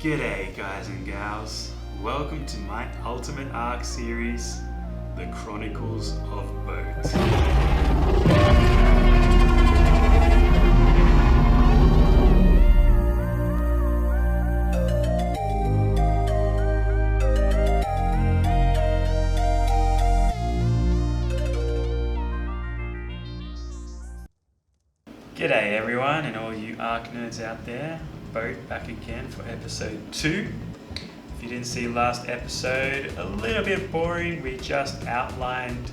G'day guys and gals, welcome to my Ultimate Arc series, The Chronicles of Boat. G'day everyone and all you Arc nerds out there. Boat back again for episode 2. If you didn't see last episode, a little bit boring. We just outlined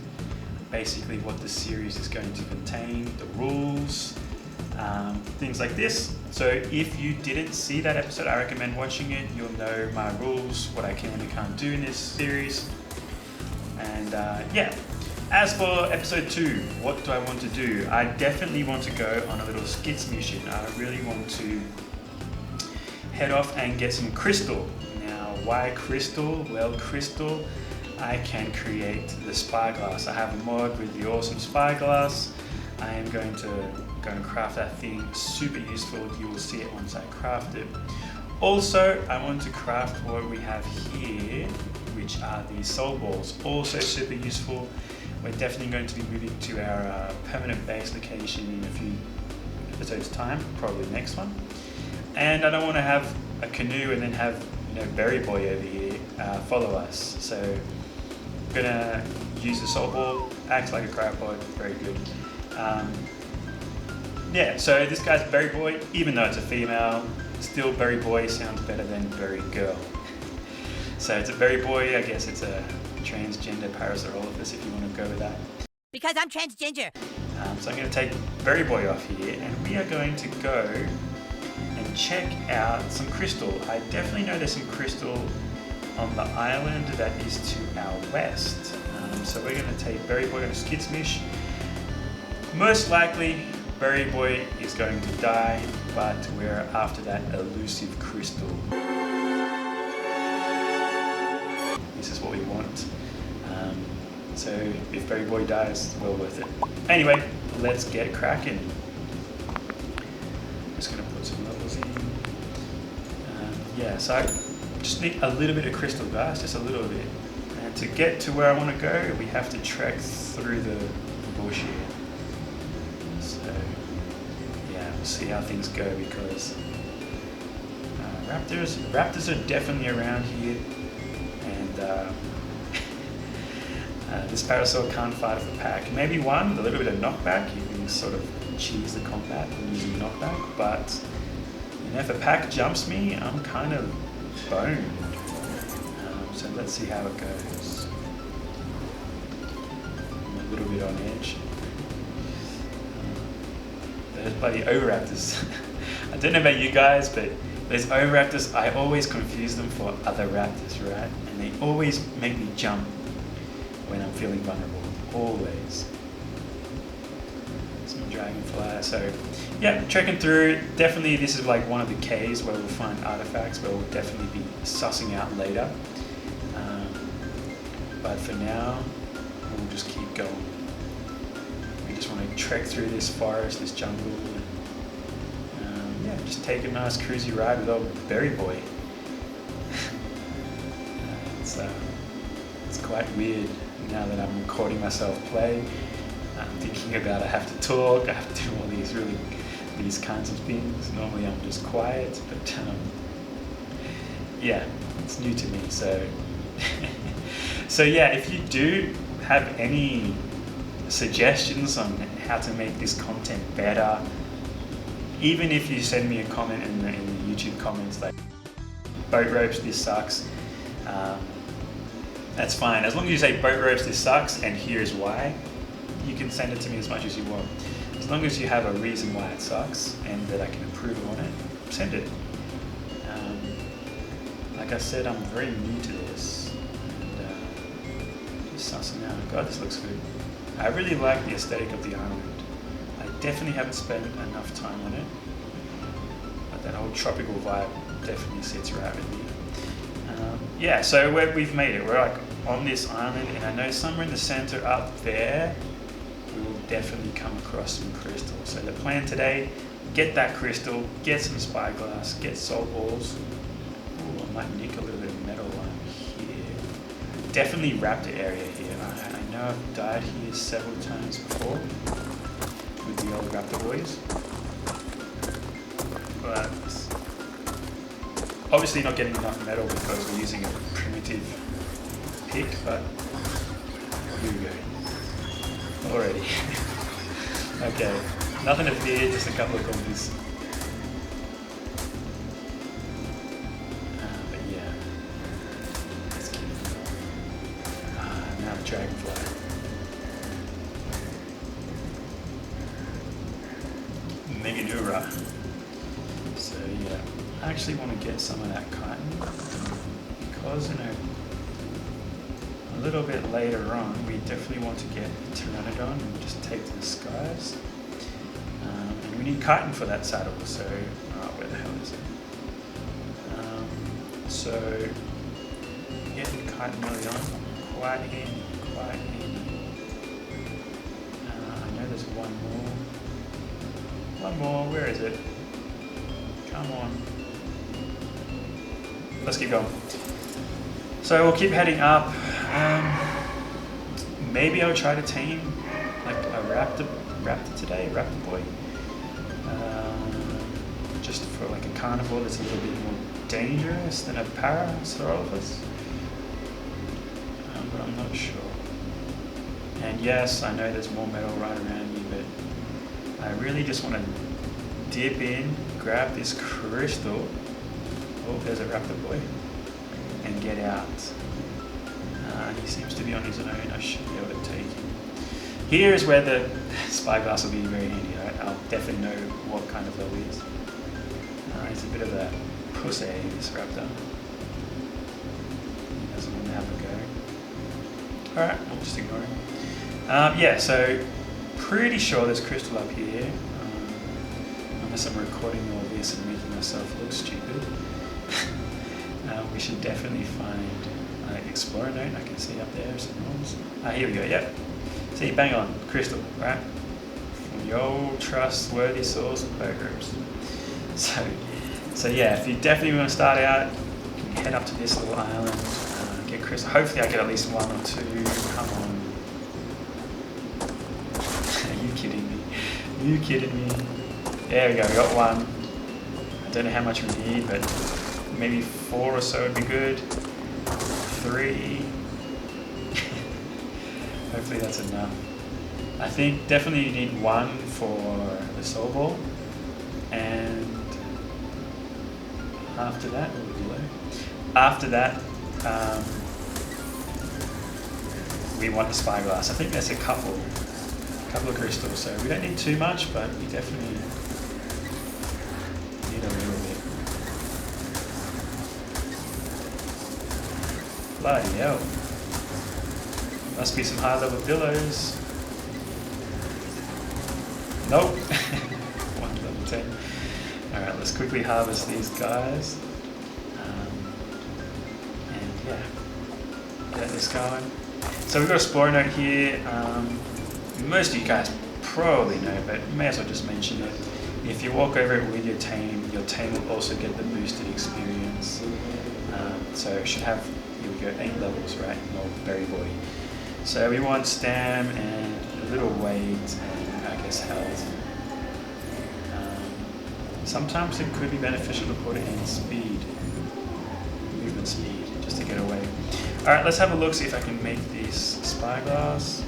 basically what the series is going to contain, the rules, things like this. So if you didn't see that episode, I recommend watching it. You'll know my rules, what I can and can't do in this series. And yeah. As for episode 2, what do I want to do? I definitely want to go on a little skits mission. I really want to head off and get some crystal. Now, why crystal? Well, crystal, I can create the spyglass. I have a mod with the awesome spyglass. I am going to go and craft that thing. Super useful. You will see it once I craft it. Also, I want to craft what we have here, which are these soul balls. Also super useful. We're definitely going to be moving to our permanent base location in a few episodes time, probably the next one. And I don't want to have a canoe and then have, Berry Boy over here follow us. So I'm gonna use the soul ball, acts like a cryopod, very good. Yeah, so this guy's Berry Boy, even though it's a female, still Berry Boy sounds better than Berry Girl. So it's a Berry Boy, I guess it's a transgender Parasaurolophus if you want to go with that. Because I'm transgender. So I'm going to take Berry Boy off here and we are going to go and check out some crystal. I definitely know there's some crystal on the island that is to our west. So we're going to take Berry Boy on a skits mission. Most likely Berry Boy is going to die, but we're after that elusive crystal. This is what we want. So if Berry Boy dies, it's well worth it. Anyway, let's get cracking. Just gonna put some levels in. Yeah, so I just need a little bit of crystal, guys, just a little bit. And to get to where I want to go, we have to trek through the bush here. So yeah, we'll see how things go because raptors are definitely around here. And this parasaur can't fight off a pack. Maybe one with a little bit of knockback, you can sort of cheese the combat using knockback, but if a pack jumps me, I'm kind of boned. So let's see how it goes. I'm a little bit on edge. Those bloody oviraptors. I don't know about you guys, but those oviraptors, I always confuse them for other raptors, right? And they always make me jump when I'm feeling vulnerable, always. Some dragonfly, so yeah, trekking through. Definitely this is like one of the caves where we'll find artifacts, where we'll definitely be sussing out later. But for now, we'll just keep going. We just want to trek through this forest, this jungle, and yeah, just take a nice cruisy ride with old Berry Boy. It's quite weird now that I'm recording myself play. I'm thinking about I have to talk, I have to do all these kinds of things. Normally I'm just quiet, but yeah, it's new to me. So so yeah, if you do have any suggestions on how to make this content better, even if you send me a comment in the YouTube comments like Boatropes, this sucks, that's fine. As long as you say Boatropes, this sucks, and here's why, you can send it to me as much as you want. As long as you have a reason why it sucks and that I can improve on it, send it. Like I said, I'm very new to this. And just sussing out. God, this looks good. I really like the aesthetic of the island. I definitely haven't spent enough time on it, but that whole tropical vibe definitely sits right with me. Yeah, so we've made it. We're like on this island, and I know somewhere in the center up there, we will definitely come across some crystal. So the plan today, get that crystal, get some spyglass, get salt balls, might nick a little bit of metal here. Definitely raptor area here. I know I've died here several times before with the old raptor boys. But obviously not getting enough metal because we're using a primitive pick, but here we go. Already. Okay, nothing to fear, just a couple of combos. But yeah, let's keep it. Now the dragonfly. Meganura. So yeah, I actually want to get some of that chitin because, you know, a little bit later on we definitely want to get Pteranodon and just take to the skies. And we need chitin for that saddle, so where the hell is it? So getting chitin early on, quite handy, quite handy. I know there's one more. One more, where is it? Come on. Let's keep going. So we'll keep heading up. Maybe I'll try to tame like a raptor today, raptor boy. Just for like a carnivore that's a little bit more dangerous than a Parasaurolophus. But I'm not sure. And yes, I know there's more metal right around you, but I really just want to dip in, grab this crystal. Oh, there's a raptor boy. And get out. He seems to be on his own. I should be able to take him. Here is where the spyglass will be very handy. Right? I'll definitely know what kind of level he is. He's a bit of a pussy, this raptor. He doesn't want to have a go. Alright, we'll just ignore him. Yeah, so pretty sure there's crystal up here. Unless I'm recording all this and making myself look stupid. We should definitely find Explorer note. I can see up there some rules. Here we go, yep. See, bang on, crystal, right? From your old trustworthy source of Boatropes. So yeah, if you definitely want to start out, you can head up to this little island, get crystal. Hopefully I get at least one or two. Come on. Are you kidding me? Are you kidding me? There we go, we got one. I don't know how much we need, but maybe 4 or so would be good. 3. Hopefully that's enough. I think definitely you need 1 for the soul ball, and after that, we want the spyglass. I think there's a couple of crystals, so we don't need too much, but we definitely need a little bit. Bloody hell. Must be some high level dillos. Nope. 1 level 10. Alright, let's quickly harvest these guys. And yeah, get this going. So we've got a Explorer note here. Most of you guys probably know, but you may as well just mention it. If you walk over it with your tame will also get the boosted experience. So it should have, here we go, 8 levels, right? Old berry boy. So we want stam and a little weight and I guess health. Sometimes it could be beneficial to put it in speed, movement speed, just to get away. Alright, let's have a look, see if I can make this spyglass.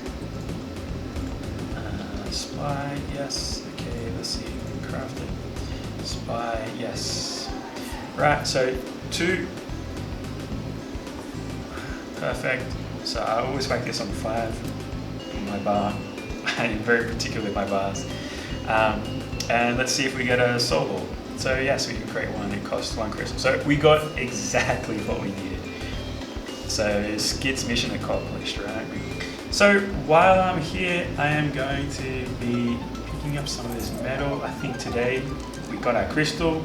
Spy, yes. Okay, let's see if we can craft it. Spy, yes. Right, so 2. Perfect. So I always whack this on 5 in my bar. I'm very particular with my bars. And let's see if we get a soul ball. So yes, we can create one. It costs 1 crystal. So we got exactly what we needed. So Skid's mission accomplished, right? So while I'm here, I am going to be picking up some of this metal. I think today we got our crystal.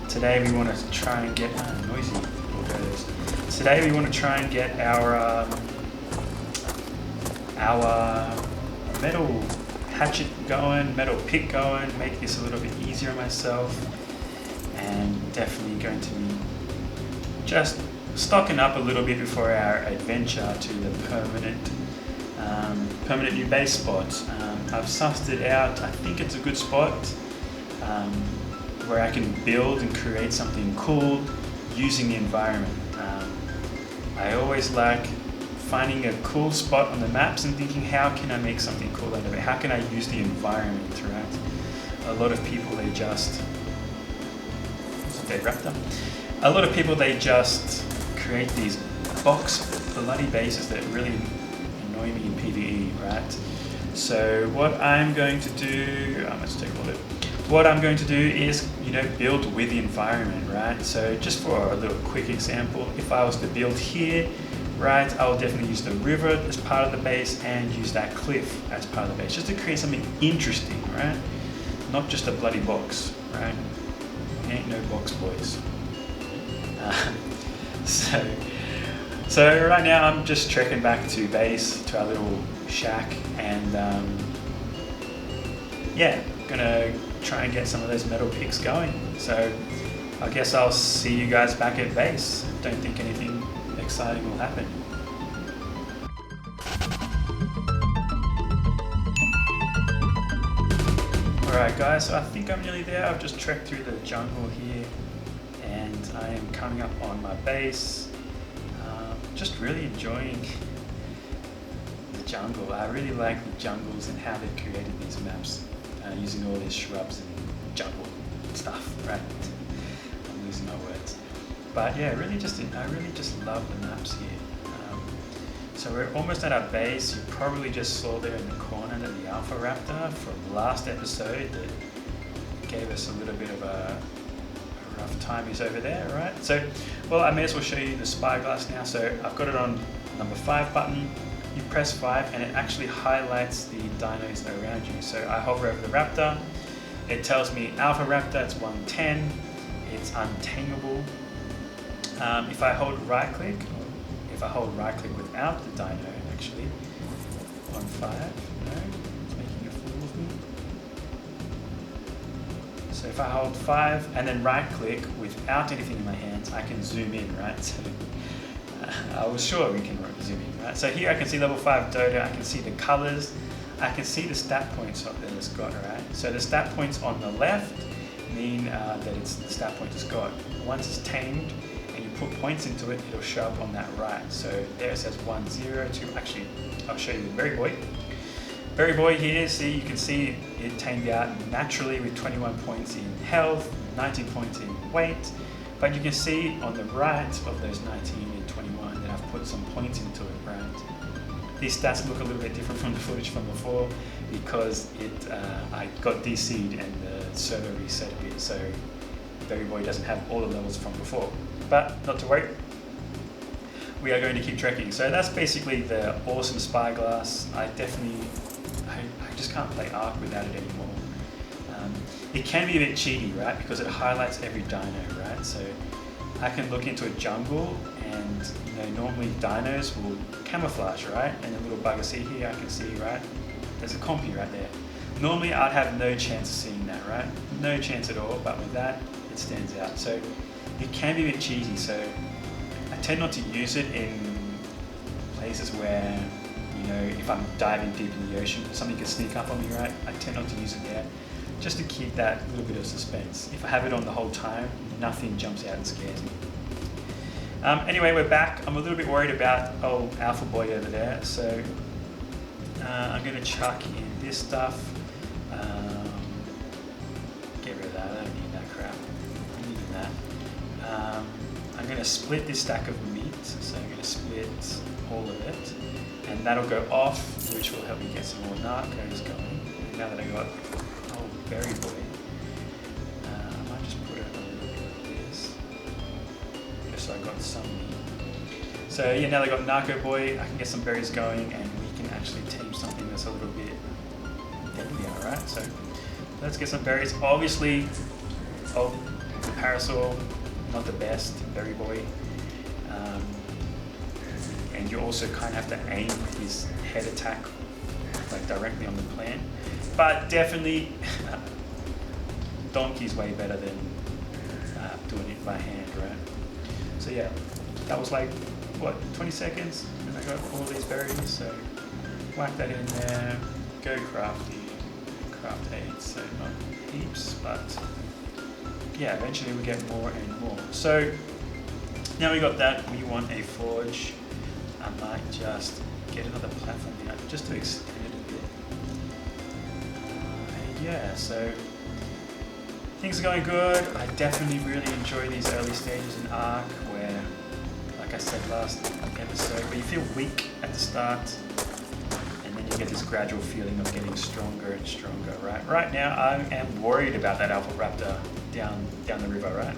Today we want to try and get noisy little birds. Today we want to try and get our metal hatchet going, metal pick going, make this a little bit easier on myself, and definitely going to be just stocking up a little bit before our adventure to the permanent new base spot. I've sussed it out. I think it's a good spot where I can build and create something cool using the environment. I always like finding a cool spot on the maps and thinking, how can I make something cool out of it? How can I use the environment, right? A lot of people, they just... It's a dead raptor. A lot of people, they just create these box bloody bases that really annoy me in PvE, right? So what I'm going to do, let's take a look. What I'm going to do is, build with the environment, right? So just for a little quick example, if I was to build here, right, I'll definitely use the river as part of the base and use that cliff as part of the base, just to create something interesting, right? Not just a bloody box, right? Ain't no box, boys. So right now I'm just trekking back to base, to our little shack, and yeah, gonna try and get some of those metal picks going. So I guess I'll see you guys back at base. Don't think anything exciting will happen. Alright guys, so I think I'm nearly there. I've just trekked through the jungle here and I am coming up on my base. Just really enjoying the jungle. I really like the jungles and how they've created these maps using all these shrubs and jungle stuff, right? I'm losing my words. But yeah, I really just love the maps here. So we're almost at our base. You probably just saw there in the corner that the Alpha Raptor from last episode that gave us a little bit of a rough time. He's over there, right? So, well, I may as well show you the spyglass now. So I've got it on number 5 button. You press 5 and it actually highlights the dinos around you. So I hover over the raptor. It tells me Alpha Raptor, it's 110. It's untamable. If I hold right click without the dino, actually, on 5, no, it's making a fool of me. So if I hold 5 and then right click without anything in my hands, I can zoom in, right? So I was sure we can zoom in, right? So here I can see level 5 Dodo, I can see the colors, I can see the stat points that it's got, right? So the stat points on the left mean that it's the stat point it's got. Once it's tamed, and you put points into it, it'll show up on that right. So there it says 1, 0, 2. Actually, I'll show you the Berry Boy. Berry Boy here, see, you can see it tamed out naturally with 21 points in health, 19 points in weight. But you can see on the right of those 19 and 21 that I've put some points into it, right? These stats look a little bit different from the footage from before because I got DC'd and the server reset a bit, so Berry Boy doesn't have all the levels from before. But not to worry, we are going to keep trekking. So that's basically the awesome spyglass. I just can't play Ark without it anymore. It can be a bit cheaty, right? Because it highlights every dino, right? So I can look into a jungle and normally dinos will camouflage, right? And the little bugger see here, I can see, right? There's a compy right there. Normally I'd have no chance of seeing that, right? No chance at all, but with that, it stands out. So it can be a bit cheesy, so I tend not to use it in places where, if I'm diving deep in the ocean, something could sneak up on me, right? I tend not to use it there, just to keep that little bit of suspense. If I have it on the whole time, nothing jumps out and scares me. Anyway, we're back. I'm a little bit worried about old Alpha Boy over there, so I'm going to chuck in this stuff. Get rid of that, I don't need that crap. I'm needing that. I'm going to split this stack of meat, so I'm going to split all of it, and that'll go off, which will help me get some more narcos going. And now that I got old Berry Boy, I might just put it a little bit like this, just so I got some meat. So yeah, now that I got Narco Boy, I can get some berries going, and we can actually tame something that's a little bit deadlier, alright? So let's get some berries. Obviously, the Parasol, not the best, Berry Boy. And you also kind of have to aim his head attack like directly on the plant. But definitely, Donkey's way better than doing it by hand, right? So yeah, that was like, what, 20 seconds? And I got all these berries, so whack that in there, go crafty, craft 8, so not heaps, but yeah, eventually we get more and more. So now we got that, we want a forge. I might just get another platform here just to extend it a bit. Yeah, so things are going good. I definitely really enjoy these early stages in Ark where, like I said last episode, where you feel weak at the start and then you get this gradual feeling of getting stronger and stronger, right? Right now I am worried about that Alpha Raptor down the river, right?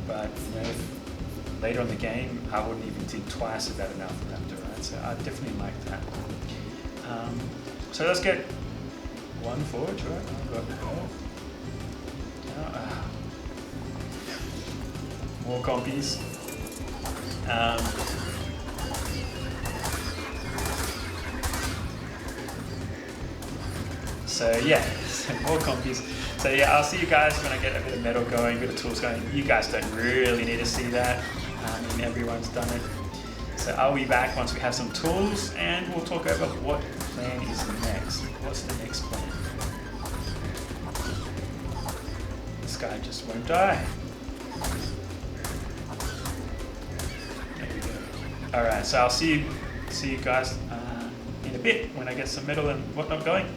But you know, later on in the game I wouldn't even think twice about an Alpha Raptor, right? So I definitely like that. So let's get one forge, right? I've got more compies. So yeah, more compies. So yeah, I'll see you guys when I get a bit of metal going, a bit of tools going. You guys don't really need to see that. I mean, everyone's done it. So I'll be back once we have some tools and we'll talk over what plan is next. What's the next plan? This guy just won't die. There we go. Alright, so I'll see you guys in a bit when I get some metal and whatnot going.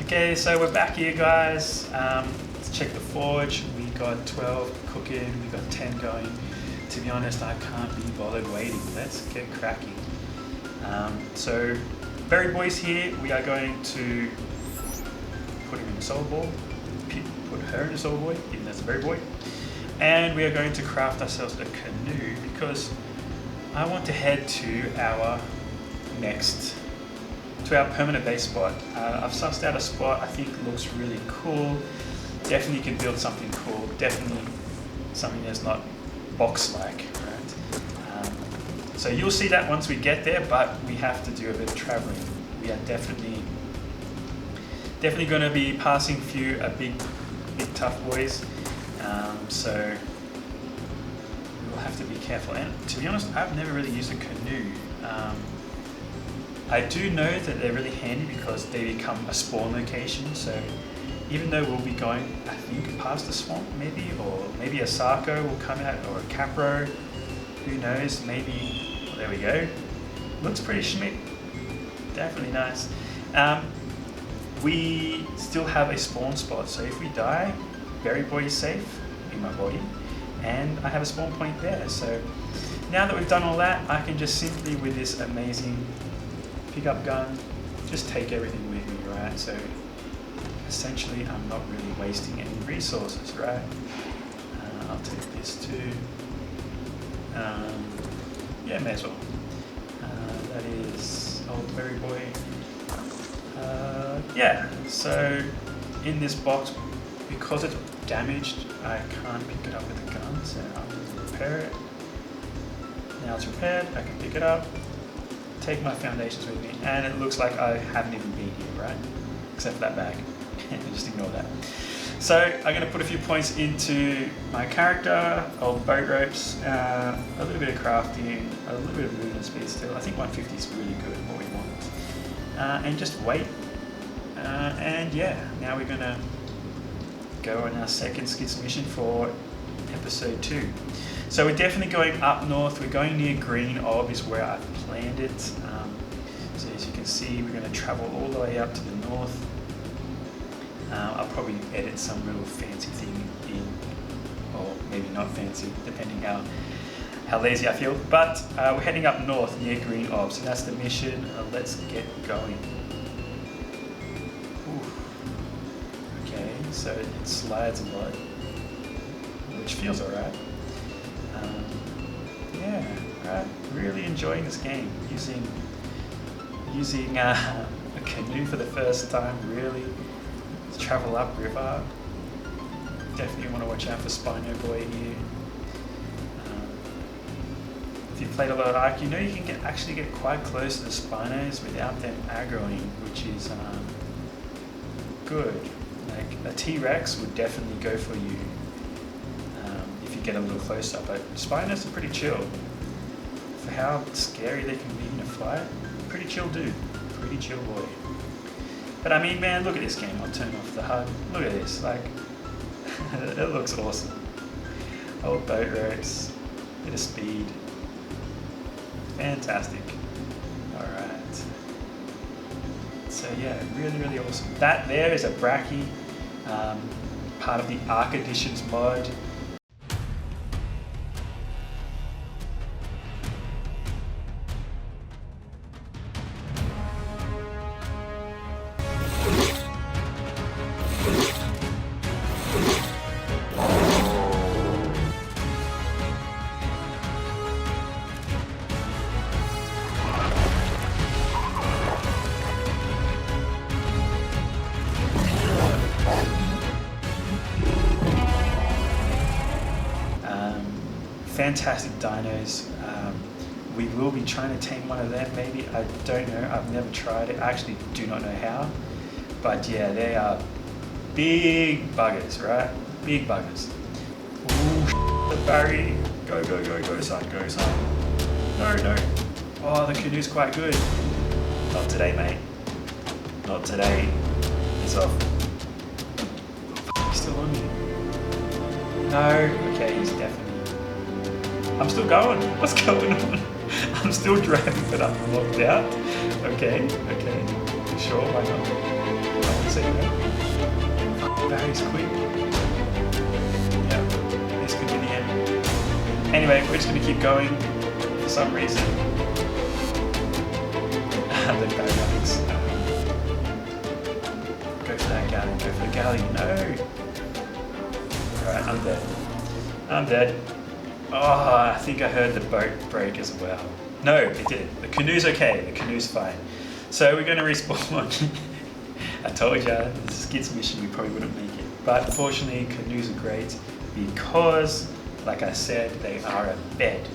Okay, so we're back here, guys. Let's check the forge. We got 12 cooking, we got 10 going. To be honest, I can't be bothered waiting. Let's get cracking. So, Berry Boy's here. We are going to put him in the soul ball, put her in the soul boy, even though it's a Berry Boy. And we are going to craft ourselves a canoe because I want to head to our permanent base spot. I've sussed out a spot I think looks really cool. Definitely can build something cool. Definitely something that's not box-like, right? So you'll see that once we get there, but we have to do a bit of traveling. We are definitely going to be passing through a big tough boys. So we'll have to be careful. And to be honest, I've never really used a canoe. I do know that they're really handy because they become a spawn location. So even though we'll be going, I think, past the swamp maybe, or maybe a Sarco will come out, or a Capro, who knows, maybe, well, there we go. Looks pretty schmick, definitely nice. We still have a spawn spot, so if we die, Berry Boy is safe in my body, and I have a spawn point there. So now that we've done all that, I can just simply, with this amazing pickup gun, just take everything with me, right? So essentially I'm not really wasting any resources, right? I'll take this too. Yeah, may as well. That is old Berry Boy. Yeah, so in this box, because it's damaged, I can't pick it up with a gun, so I'm going to repair it. Now it's repaired, I can pick it up, take my foundations with me, and it looks like I haven't even been here, right? Except for that bag. Just ignore that. So I'm going to put a few points into my character, old Boatropes, a little bit of crafting, a little bit of movement speed still. I think 150 is really good, what we want. And just wait. And yeah, now we're going to go on our second skits mission for episode 2. So we're definitely going up north. We're going near Green Orb is where I've planned it. So as you can see, we're going to travel all the way up to the north. I'll probably edit some little fancy thing in, or maybe not fancy, depending how lazy I feel. But we're heading up north near Green Orb, so that's the mission. Let's get going. Ooh. Okay, so it slides a lot, which feels alright. Yeah, right. Really enjoying this game. Using a canoe for the first time, really. Travel upriver. Definitely want to watch out for Spino Boy here. If you've played a lot of Ark, you know you can actually get quite close to the Spinos without them aggroing, which is good. Like a T-Rex would definitely go for you if get a little closer, but Spinos are pretty chill. For how scary they can be in a fight, pretty chill dude, pretty chill boy. But I mean, man, look at this game. I'll turn off the HUD. Look at this, like, it looks awesome. Old Boatropes, bit of speed. Fantastic. Alright. So yeah, really awesome. That there is a Bracky, part of the Arc Editions mod. Fantastic dinos. We will be trying to tame one of them maybe. I don't know. I've never tried it. I actually do not know how. But yeah, they are big buggers, right? Big buggers. Ooh, the Barry. Go, son, go, son. No. Oh, the canoe's quite good. Not today, mate. Not today. He's off. He's still on me. No. Okay, he's definitely. I'm still going. What's going on? I'm still driving, but I'm locked out. Okay. Sure, why not? I won't say no. Barry's quick. Yeah, this could be the end. Anyway, we're just going to keep going for some reason. The BARYONYX. Go for that galley. Go for the galley. No. Alright, I'm dead. Oh, I think I heard the boat break as well. No, it didn't. The canoe's okay. The canoe's fine. So we're going to respawn. I told you, this is Skid's mission, we probably wouldn't make it. But fortunately, canoes are great because, like I said, they are a bed.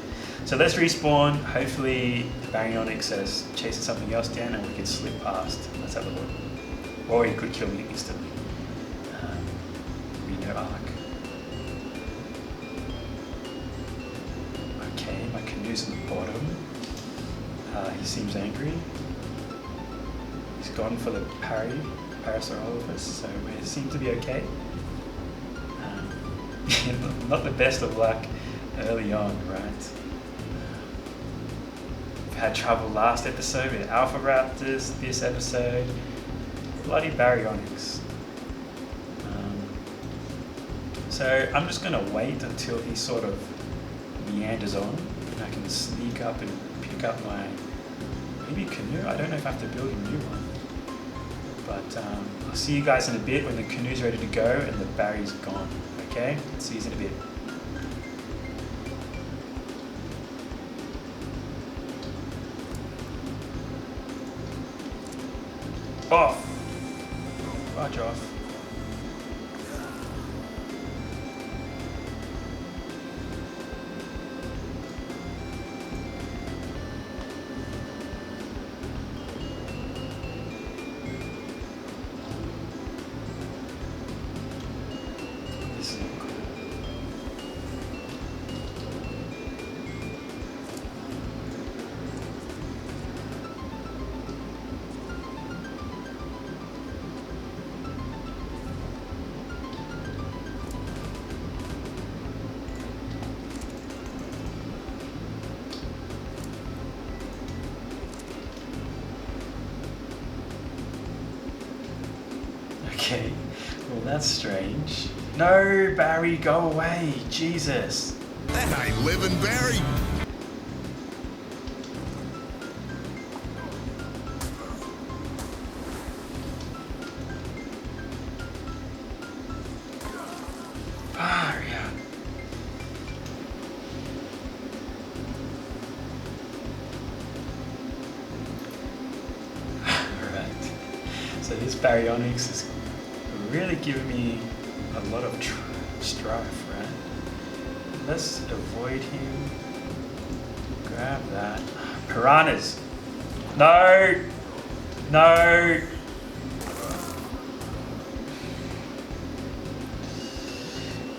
So let's respawn. Hopefully, BARYONYX is chasing something else down and we can slip past. Let's have a look. Or he could kill me instantly. We know Arc. Okay, my canoe's on the bottom. He seems angry. He's gone for the Parasaurolophus, so we seem to be okay. Not the best of luck early on, right? We've had trouble last episode with Alpha Raptors, this episode. Bloody BARYONYX. So I'm just going to wait until he sort of meanders on, and I can sneak up and pick up my maybe canoe. I don't know if I have to build a new one, but I'll see you guys in a bit when the canoe's ready to go and the Barry's gone. Okay, see you in a bit. Off. Watch off. Okay, well that's strange. No, Barry, go away, Jesus. That ain't living, Barry. Barry. Alright, so this BARYONYX is really giving me a lot of strife, right? Let's avoid him. Grab that. Piranhas! No! No!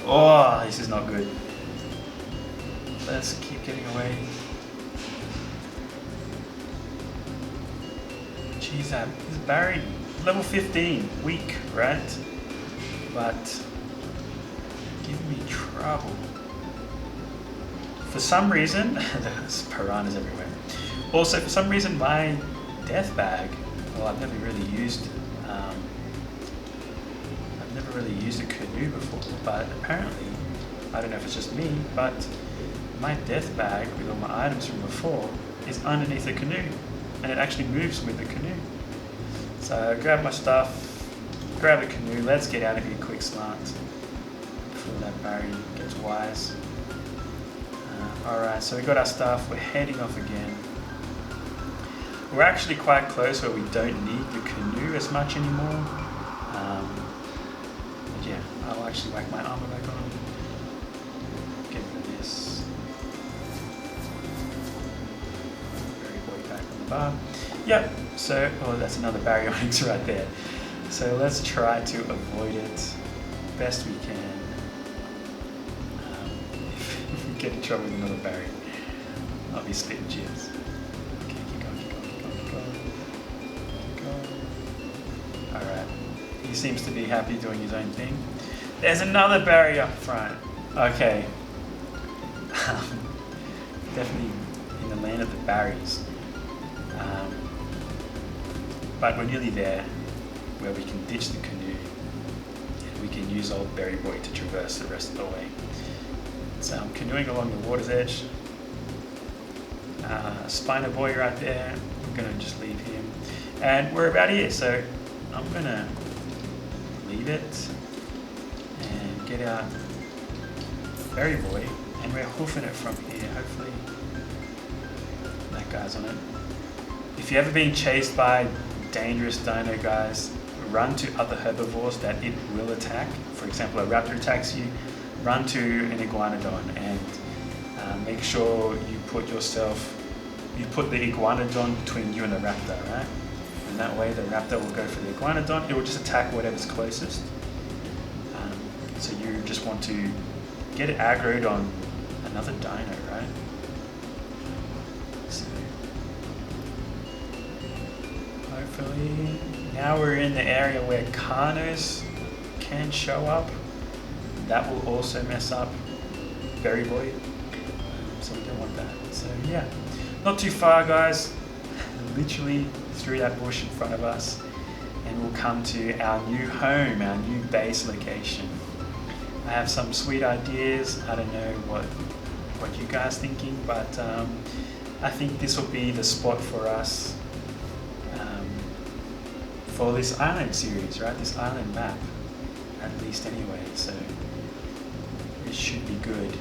Oh, this is not good. Let's keep getting away. Jeez, that is Barry. Level 15, weak, right? But giving me trouble. For some reason, there's piranhas everywhere. Also, for some reason, my death bag. Well, I've never really used. I've never really used a canoe before, but apparently, I don't know if it's just me, but my death bag with all my items from before is underneath the canoe, and it actually moves with the canoe. So grab my stuff, grab the canoe. Let's get out of here quick, smart, before that Barry gets wise. Alright, so we got our stuff, we're heading off again. We're actually quite close where we don't need the canoe as much anymore. But yeah, I'll actually whack my armour back on. Get rid of this. Very boy back on the bar. Yep, so, oh, that's another BARYONYX right there. So let's try to avoid it best we can. Get in trouble with another Barry. I'll be spitting jibs. Okay, keep going, keep going, keep going, keep going. Keep going. Alright. He seems to be happy doing his own thing. There's another Barry up front. Okay. Definitely in the land of the Barrys. But we're nearly there where we can ditch the canoe and we can use old Berry Boy to traverse the rest of the way. So I'm canoeing along the water's edge. Spiner Boy right there. I'm going to just leave him. And we're about here, so I'm going to leave it and get out Berry Boy. And we're hoofing it from here, hopefully. That guy's on it. If you've ever been chased by dangerous dino guys, run to other herbivores that it will attack. For example, a raptor attacks you. Run to an iguanodon and make sure you put the iguanodon between you and the raptor, right? And that way the raptor will go for the iguanodon. It will just attack whatever's closest. So you just want to get it aggroed on another dino, right? So hopefully now we're in the area where Carnos can show up. That will also mess up Berry Boy, so we don't want that. So yeah, not too far, guys. Literally through that bush in front of us, and we'll come to our new home, our new base location. I have some sweet ideas. I don't know what you guys thinking, but I think this will be the spot for us for this island series, right? This island map, at least anyway. So. It should be good.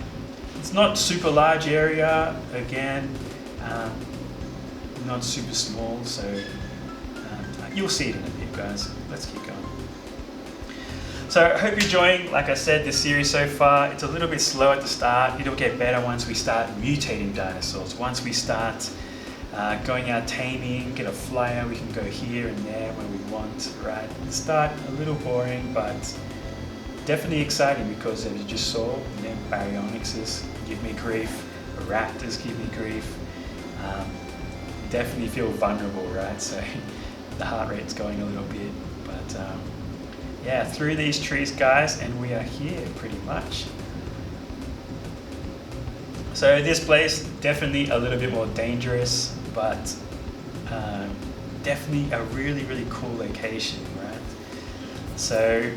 It's not super large area, again, not super small, so you'll see it in a bit, guys. Let's keep going. So I hope you're enjoying, like I said, this series so far. It's a little bit slow at the start. It'll get better once we start mutating dinosaurs. Once we start going out taming, get a flyer, we can go here and there when we want, right? Start a little boring, but definitely exciting because as you just saw, BARYONYXs give me grief, raptors give me grief. Definitely feel vulnerable, right? So the heart rate's going a little bit, but yeah, through these trees, guys, and we are here pretty much. So this place, definitely a little bit more dangerous, but definitely a really, really cool location, right? So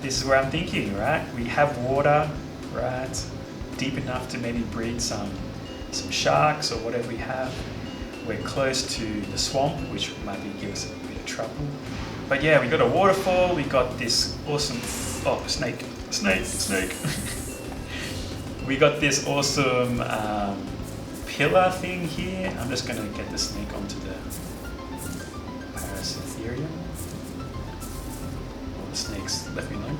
this is where I'm thinking, right? We have water, right? Deep enough to maybe breed some sharks or whatever we have. We're close to the swamp, which might give us a bit of trouble. But yeah, we got a waterfall. We got this awesome, oh, snake. We got this awesome pillar thing here. I'm just gonna get the snake onto the Parasitherium. Snakes left me alone.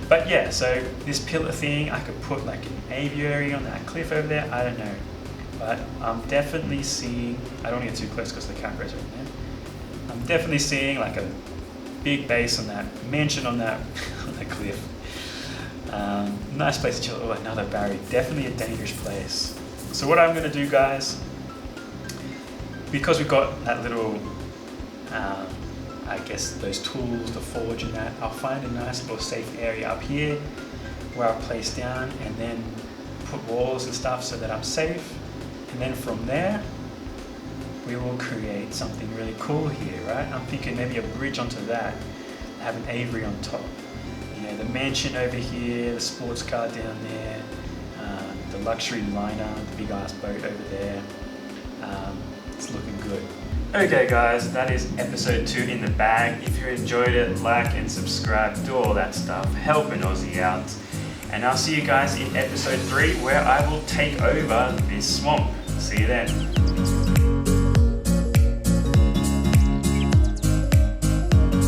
But yeah, so this pillar thing, I could put like an aviary on that cliff over there, I don't know. But I'm definitely seeing, I don't want to get too close because the camera's right there. I'm definitely seeing like a big base on that, mansion on that, on that cliff. Nice place to chill. Oh, another Barry, definitely a dangerous place. So what I'm going to do, guys, because we've got that little, I guess those tools to forge and that, I'll find a nice little safe area up here where I'll place down and then put walls and stuff so that I'm safe. And then from there, we will create something really cool here, right? I'm thinking maybe a bridge onto that, have an aviary on top. You know, the mansion over here, the sports car down there, the luxury liner, the big ass boat over there. It's looking good. Okay guys, that is episode 2 in the bag. If you enjoyed it, like and subscribe, do all that stuff, help an Aussie out. And I'll see you guys in episode 3 where I will take over this swamp. See you then.